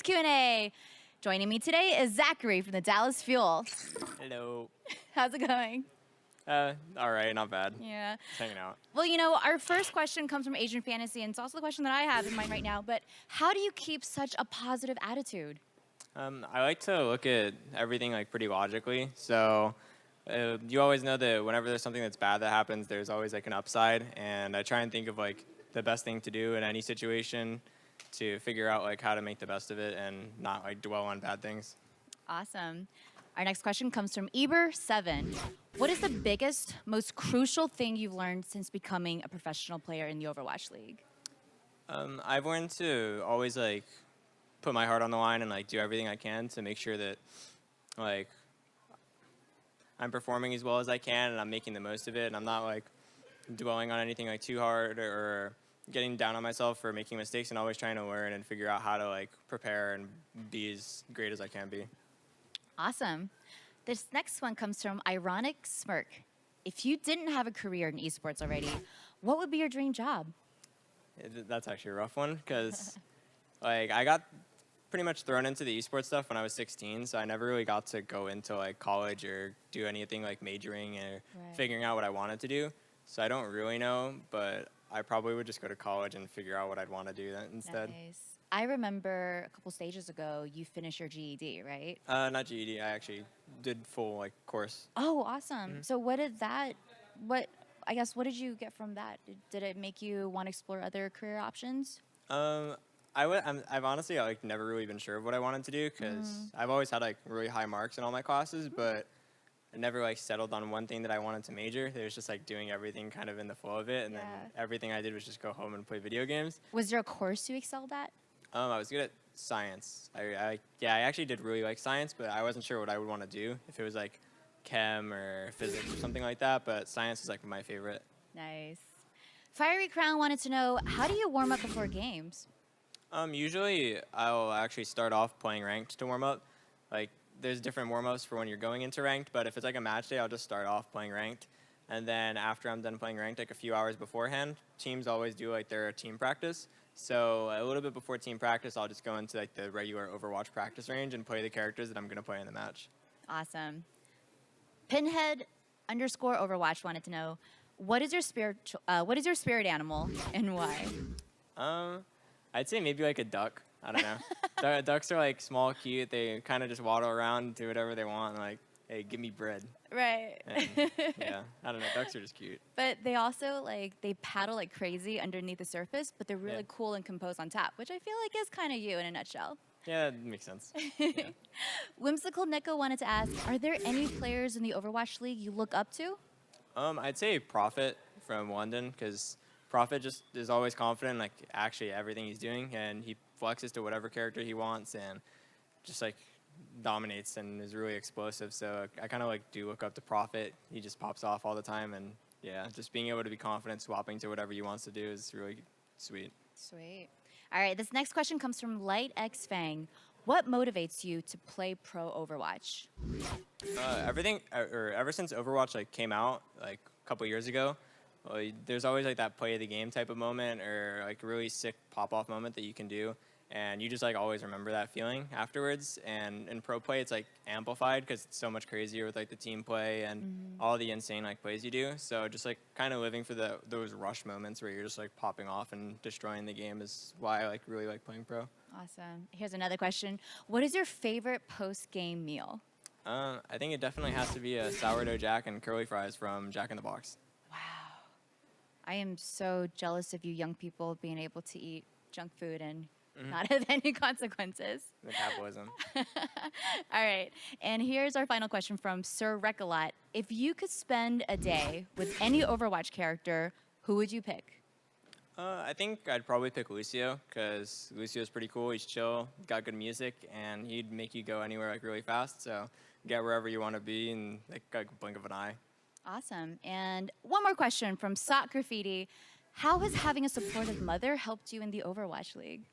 Q&A. Joining me today is Zachary from the Dallas Fuel. Hello. How's it going? All right, not bad. Yeah. Just hanging out. Well, you know, our first question comes from Asian Fantasy, and it's also the question that I have in mind right now. But how do you keep such a positive attitude? I like to look at everything like pretty logically. So you always know that whenever there's something that's bad that happens, there's always like an upside. And I try and think of like the best thing to do in any situation to figure out like how to make the best of it and not like dwell on bad things. Awesome. Our next question comes from Eber7. What is the biggest, most crucial thing you've learned since becoming a professional player in the Overwatch League? I've learned to always like put my heart on the line and like do everything I can to make sure that like I'm performing as well as I can and I'm making the most of it and I'm not like dwelling on anything like too hard or getting down on myself for making mistakes and always trying to learn and figure out how to like prepare and be as great as I can be. Awesome. This next one comes from Ironic Smirk. If you didn't have a career in esports already, what would be your dream job? That's actually a rough one because like I got pretty much thrown into the esports stuff when I was 16, so I never really got to go into like college or do anything like majoring or figuring out what I wanted to do. So I don't really know, but I probably would just go to college and figure out what I'd want to do then instead. Nice. I remember a couple stages ago, you finished your GED, right? Not GED. I actually did full like course. Oh, awesome. So what did you get from that? Did it make you want to explore other career options? I've honestly like never really been sure of what I wanted to do because I've always had like really high marks in all my classes, but I never like settled on one thing that I wanted to major. It was just like doing everything kind of in the flow of it, and then everything I did was just go home and play video games. Was there a course you excelled at? I was good at science. I actually did really like science, but I wasn't sure what I would want to do, if it was like chem or physics or something like that, but science is like my favorite. Nice. Fiery Crown wanted to know, how do you warm up before games? Usually I'll actually start off playing ranked to warm up. Like there's different warm-ups for when you're going into ranked, but if it's like a match day, I'll just start off playing ranked. And then after I'm done playing ranked, like a few hours beforehand, teams always do like their team practice. So a little bit before team practice, I'll just go into like the regular Overwatch practice range and play the characters that I'm going to play in the match. Awesome. Pinhead_Overwatch wanted to know, what is your spirit animal and why? I'd say maybe like a duck. I don't know. Ducks are like small, cute. They kind of just waddle around, do whatever they want, and like, hey, give me bread. Right. And, yeah, I don't know. Ducks are just cute. But they also they paddle like crazy underneath the surface, but they're really cool and composed on top, which I feel like is kind of you in a nutshell. Yeah, that makes sense. Yeah. Whimsical Nico wanted to ask, are there any players in the Overwatch League you look up to? I'd say Prophet from London, because Prophet just is always confident in like actually everything he's doing, and he flexes to whatever character he wants and just like dominates and is really explosive. So I kind of like do look up to Prophet. He just pops off all the time, and yeah, just being able to be confident swapping to whatever he wants to do is really sweet. Sweet. All right, this next question comes from Light X Fang. What motivates you to play pro Overwatch? Ever since Overwatch like came out like a couple years ago, there's always like that play of the game type of moment or like a really sick pop-off moment that you can do, and you just like always remember that feeling afterwards. And in pro play it's like amplified because it's so much crazier with like the team play and all the insane like plays you do. So just like kind of living for those rush moments where you're just like popping off and destroying the game is why I like really like playing pro. Awesome. Here's another question. What is your favorite post-game meal? I think it definitely has to be a sourdough jack and curly fries from Jack in the Box. Wow. I am so jealous of you young people being able to eat junk food and not have any consequences. The capitalism. All right. And here's our final question from Sir Recolot. If you could spend a day with any Overwatch character, who would you pick? I think I'd probably pick Lucio, because Lucio's pretty cool. He's chill, got good music, and he'd make you go anywhere like really fast. So get wherever you want to be in like a blink of an eye. Awesome. And one more question from Sock Graffiti. How has having a supportive mother helped you in the Overwatch League?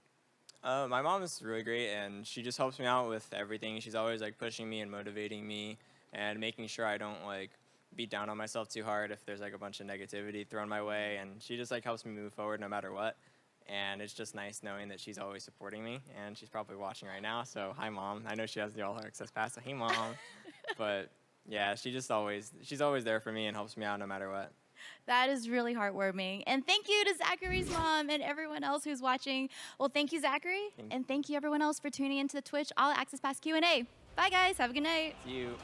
My mom is really great, and she just helps me out with everything. She's always like pushing me and motivating me and making sure I don't like beat down on myself too hard if there's like a bunch of negativity thrown my way, and she just like helps me move forward no matter what. And it's just nice knowing that she's always supporting me, and she's probably watching right now. So hi, Mom. I know she has the All Access Pass, so hey, Mom. But yeah, she's always there for me and helps me out no matter what. That is really heartwarming. And thank you to Zacharee's mom and everyone else who's watching. Well, thank you, Zachary. And thank you, everyone else, for tuning into the Twitch All Access Pass Q&A. Bye, guys. Have a good night. See you.